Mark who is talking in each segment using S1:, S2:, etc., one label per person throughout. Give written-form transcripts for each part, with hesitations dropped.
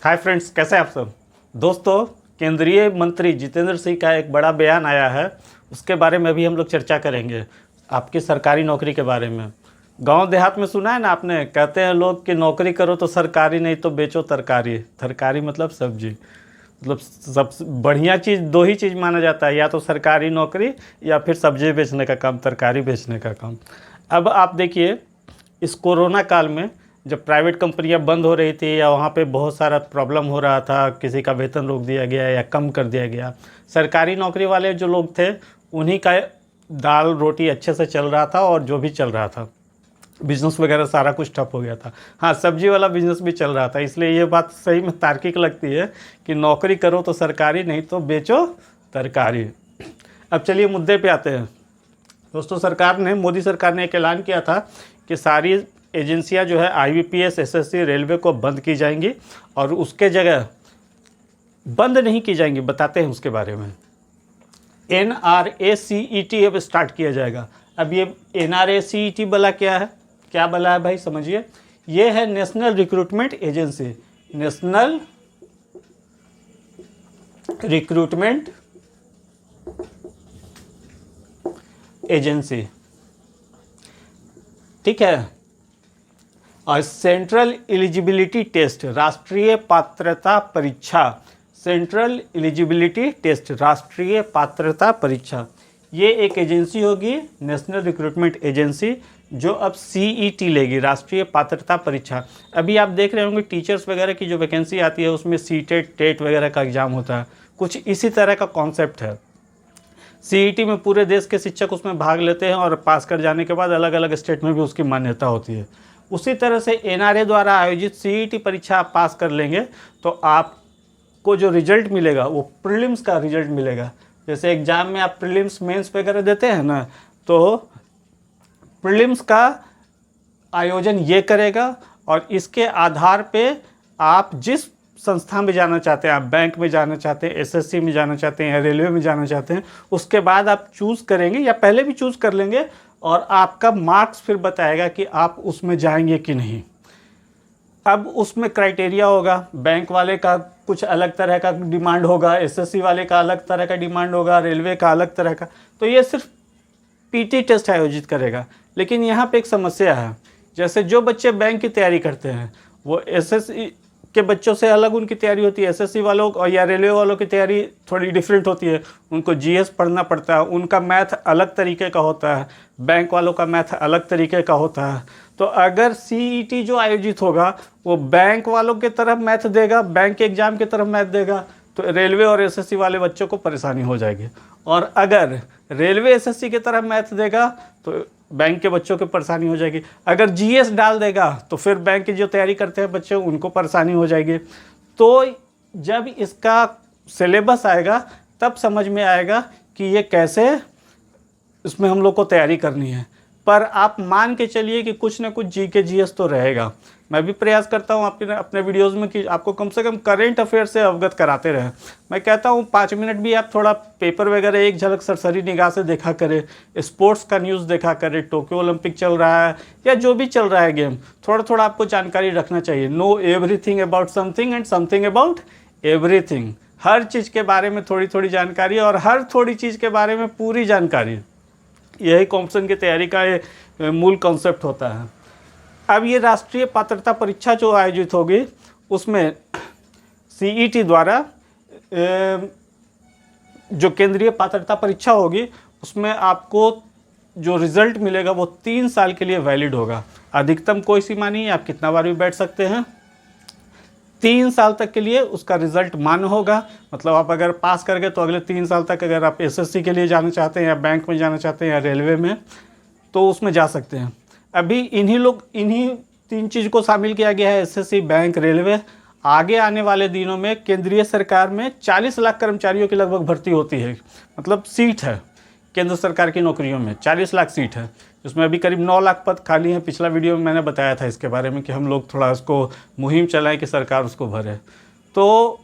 S1: Hi friends, कैसे हैं आप सब। दोस्तों, केंद्रीय मंत्री जितेंद्र सिंह का एक बड़ा बयान आया है, उसके बारे में भी हम लोग चर्चा करेंगे। आपकी सरकारी नौकरी के बारे में। गांव देहात में सुना है ना आपने, कहते हैं लोग कि नौकरी करो तो सरकारी, नहीं तो बेचो तरकारी। तरकारी मतलब सब्जी। मतलब सब बढ़िया चीज़ दो ही चीज़ माना जाता है, या तो सरकारी नौकरी या फिर सब्जी बेचने का काम, तरकारी बेचने का काम। अब आप देखिए, इस कोरोना काल में जब प्राइवेट कंपनियां बंद हो रही थी या वहाँ पे बहुत सारा प्रॉब्लम हो रहा था, किसी का वेतन रोक दिया गया या कम कर दिया गया, सरकारी नौकरी वाले जो लोग थे उन्हीं का दाल रोटी अच्छे से चल रहा था। और जो भी चल रहा था, बिज़नेस वगैरह सारा कुछ ठप हो गया था। हाँ, सब्जी वाला बिज़नेस भी चल रहा था। इसलिए ये बात सही में तार्किक लगती है कि नौकरी करो तो सरकारी, नहीं तो बेचो तरकारी। अब चलिए मुद्दे पे आते हैं। दोस्तों, मोदी सरकार ने एक ऐलान किया था कि सारी एजेंसियां जो है आईबीपीएस, एसएससी, रेलवे को बंद की जाएंगी और उसके जगह बंद नहीं की जाएंगी। बताते हैं उसके बारे में। NRACET अब स्टार्ट किया जाएगा। अब ये NRACET बला क्या है, क्या बला है भाई, समझिए। ये है national recruitment agency. National recruitment agency, ठीक है। और सेंट्रल एलिजिबिलिटी टेस्ट, राष्ट्रीय पात्रता परीक्षा। सेंट्रल एलिजिबिलिटी टेस्ट, राष्ट्रीय पात्रता परीक्षा, ये एक एजेंसी होगी, नेशनल रिक्रूटमेंट एजेंसी, जो अब CET लेगी, राष्ट्रीय पात्रता परीक्षा। अभी आप देख रहे होंगे टीचर्स वगैरह की जो वैकेंसी आती है उसमें सीटेट, टेट वगैरह का एग्जाम होता है। कुछ इसी तरह का कॉन्सेप्ट है। CET में पूरे देश के शिक्षक उसमें भाग लेते हैं और पास कर जाने के बाद अलग अलग स्टेट में भी उसकी मान्यता होती है। उसी तरह से NRA द्वारा आयोजित CET परीक्षा आप पास कर लेंगे तो आपको जो रिजल्ट मिलेगा वो प्रीलिम्स का रिजल्ट मिलेगा। जैसे एग्जाम में आप प्रीलिम्स, मेंस वगैरह देते हैं ना, तो प्रीलिम्स का आयोजन ये करेगा और इसके आधार पे आप जिस संस्था में जाना चाहते हैं, आप बैंक में जाना चाहते हैं, SSC में जाना चाहते हैं या रेलवे में जाना चाहते हैं, उसके बाद आप चूज़ करेंगे या पहले भी चूज़ कर लेंगे और आपका मार्क्स फिर बताएगा कि आप उसमें जाएंगे कि नहीं। अब उसमें क्राइटेरिया होगा, बैंक वाले का कुछ अलग तरह का डिमांड होगा, SSC वाले का अलग तरह का डिमांड होगा, रेलवे का अलग तरह का। तो ये सिर्फ PT टेस्ट आयोजित करेगा। लेकिन यहाँ पे एक समस्या है, जैसे जो बच्चे बैंक की तैयारी करते हैं वो SSC के बच्चों से अलग उनकी तैयारी होती है। SSC वालों और या रेलवे वालों की तैयारी थोड़ी डिफरेंट होती है। उनको GS पढ़ना पड़ता है, उनका मैथ अलग तरीके का होता है, बैंक वालों का मैथ अलग तरीके का होता है। तो अगर CET जो आयोजित होगा वो बैंक वालों की तरफ मैथ देगा, बैंक के एग्ज़ाम की तरफ मैथ देगा, तो रेलवे और SSC वाले बच्चों को परेशानी हो जाएगी। और अगर रेलवे SSC की तरफ मैथ देगा तो बैंक के बच्चों को परेशानी हो जाएगी। अगर GS डाल देगा तो फिर बैंक की जो तैयारी करते हैं बच्चे, उनको परेशानी हो जाएगी। तो जब इसका सिलेबस आएगा तब समझ में आएगा कि ये कैसे इसमें हम लोग को तैयारी करनी है। पर आप मान के चलिए कि कुछ ना कुछ GK GS तो रहेगा। मैं भी प्रयास करता हूँ अपने वीडियोज़ में कि आपको कम से कम करेंट अफेयर से अवगत कराते रहें। मैं कहता हूँ 5 मिनट भी आप थोड़ा पेपर वगैरह एक झलक सरसरी निगाह से देखा करें, स्पोर्ट्स का न्यूज़ देखा करें, टोक्यो ओलंपिक चल रहा है या जो भी चल रहा है गेम, थोड़ा थोड़ा आपको जानकारी रखना चाहिए। Know everything about something and something about everything. हर चीज़ के बारे में थोड़ी थोड़ी जानकारी और हर थोड़ी चीज़ के बारे में पूरी जानकारी, यही कॉम्पिटिशन की तैयारी का ये मूल कॉन्सेप्ट होता है। अब ये राष्ट्रीय पात्रता परीक्षा जो आयोजित होगी उसमें CET द्वारा जो केंद्रीय पात्रता परीक्षा होगी उसमें आपको जो रिज़ल्ट मिलेगा वो 3 साल के लिए वैलिड होगा। अधिकतम कोई सीमा नहीं है, आप कितना बार भी बैठ सकते हैं। 3 साल तक के लिए उसका रिज़ल्ट मान्य होगा। मतलब आप अगर पास कर गए तो अगले 3 साल तक अगर आप SSC के लिए जाना चाहते हैं या बैंक में जाना चाहते हैं या रेलवे में, तो उसमें जा सकते हैं। अभी इन्हीं 3 चीज़ को शामिल किया गया है, SSC, बैंक, रेलवे। आगे आने वाले दिनों में केंद्रीय सरकार में 40 लाख कर्मचारियों की लगभग भर्ती होती है। मतलब सीट है केंद्र सरकार की नौकरियों में 40 लाख सीट है, जिसमें अभी करीब 9 लाख पद खाली हैं। पिछला वीडियो में मैंने बताया था इसके बारे में कि हम लोग थोड़ा उसको मुहिम चलाएं कि सरकार उसको भरे। तो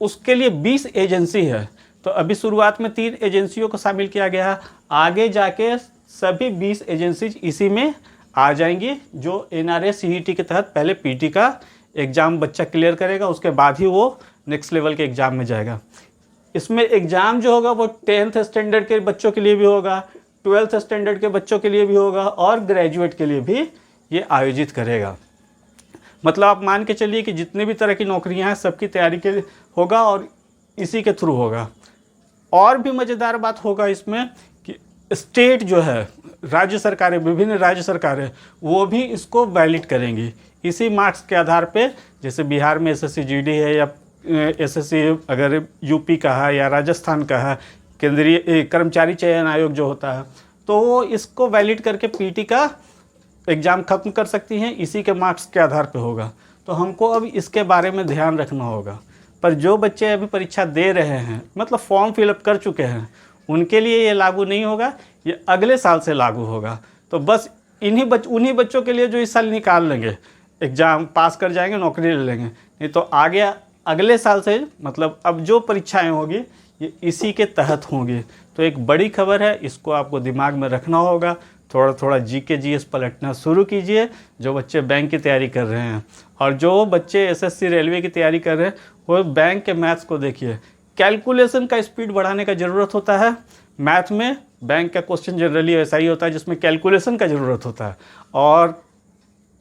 S1: उसके लिए 20 एजेंसी है। तो अभी शुरुआत में 3 एजेंसियों को शामिल किया गया है। आगे जाके सभी 20 एजेंसी इसी में आ जाएंगी जो NRA CET के तहत पहले PT का एग्ज़ाम बच्चा क्लियर करेगा, उसके बाद ही वो नेक्स्ट लेवल के एग्ज़ाम में जाएगा। इसमें एग्ज़ाम जो होगा वो 10th स्टैंडर्ड के बच्चों के लिए भी होगा, 12th स्टैंडर्ड के बच्चों के लिए भी होगा और ग्रेजुएट के लिए भी ये आयोजित करेगा। मतलब आप मान के चलिए कि जितने भी तरह की नौकरियां हैं सबकी तैयारी के होगा और इसी के थ्रू होगा। और भी मज़ेदार बात होगा इसमें कि स्टेट जो है, राज्य सरकारें, विभिन्न राज्य सरकारें, वो भी इसको वैलिड करेंगी इसी मार्क्स के आधार पे। जैसे बिहार में एसएससी जीडी है या एसएससी अगर यूपी का है या राजस्थान का है, केंद्रीय कर्मचारी चयन आयोग जो होता है, तो वो इसको वैलिड करके पीटी का एग्ज़ाम ख़त्म कर सकती हैं, इसी के मार्क्स के आधार पे होगा। तो हमको अब इसके बारे में ध्यान रखना होगा। पर जो बच्चे अभी परीक्षा दे रहे हैं, मतलब फॉर्म फिलअप कर चुके हैं, उनके लिए ये लागू नहीं होगा, ये अगले साल से लागू होगा। तो बस उन्हीं बच्चों के लिए जो इस साल निकाल लेंगे, एग्ज़ाम पास कर जाएंगे, नौकरी ले लेंगे। नहीं तो आगे अगले साल से मतलब अब जो परीक्षाएं होगी ये इसी के तहत होंगी। तो एक बड़ी खबर है, इसको आपको दिमाग में रखना होगा। थोड़ा थोड़ा जीके जीएस पलटना शुरू कीजिए जो बच्चे बैंक की तैयारी कर रहे हैं, और जो बच्चे एसएससी रेलवे की तैयारी कर रहे हैं वो बैंक के मैथ्स को देखिए। कैलकुलेशन का स्पीड बढ़ाने का ज़रूरत होता है मैथ में। बैंक का क्वेश्चन जनरली ऐसा ही होता है जिसमें कैलकुलेशन का ज़रूरत होता है, और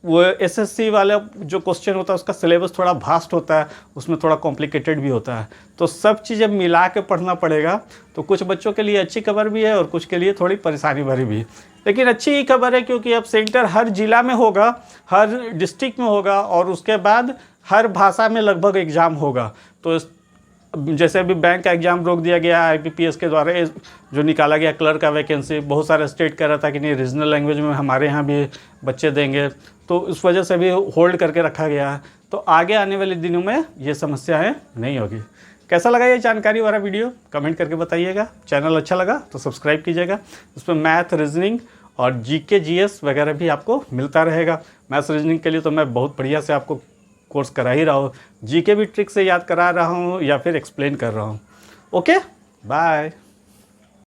S1: वो एसएससी वाला जो क्वेश्चन होता है उसका सिलेबस थोड़ा वास्ट होता है, उसमें थोड़ा कॉम्प्लिकेटेड भी होता है। तो सब चीज़ें मिला के पढ़ना पड़ेगा। तो कुछ बच्चों के लिए अच्छी खबर भी है और कुछ के लिए थोड़ी परेशानी भरी भी, लेकिन अच्छी ही खबर है क्योंकि अब सेंटर हर जिला में होगा, हर डिस्ट्रिक्ट में होगा, और उसके बाद हर भाषा में लगभग एग्ज़ाम होगा। तो जैसे अभी बैंक का एग्ज़ाम रोक दिया गया आईपीपीएस के द्वारा, जो निकाला गया क्लर्क का वैकेंसी, बहुत सारे स्टेट कह रहा था कि नहीं रीजनल लैंग्वेज में हमारे यहाँ भी बच्चे देंगे, तो उस वजह से भी होल्ड करके रखा गया है। तो आगे आने वाले दिनों में ये समस्याएं नहीं होगी। कैसा लगा ये जानकारी वाला वीडियो कमेंट करके बताइएगा। चैनल अच्छा लगा तो सब्सक्राइब कीजिएगा। उसमें मैथ, रीजनिंग और जीके जीएस वगैरह भी आपको मिलता रहेगा। मैथ्स रीजनिंग के लिए तो मैं बहुत बढ़िया से आपको कोर्स करा ही रहा हूँ, जीके भी ट्रिक से याद करा रहा हूँ या फिर एक्सप्लेन कर रहा हूँ। Okay, bye.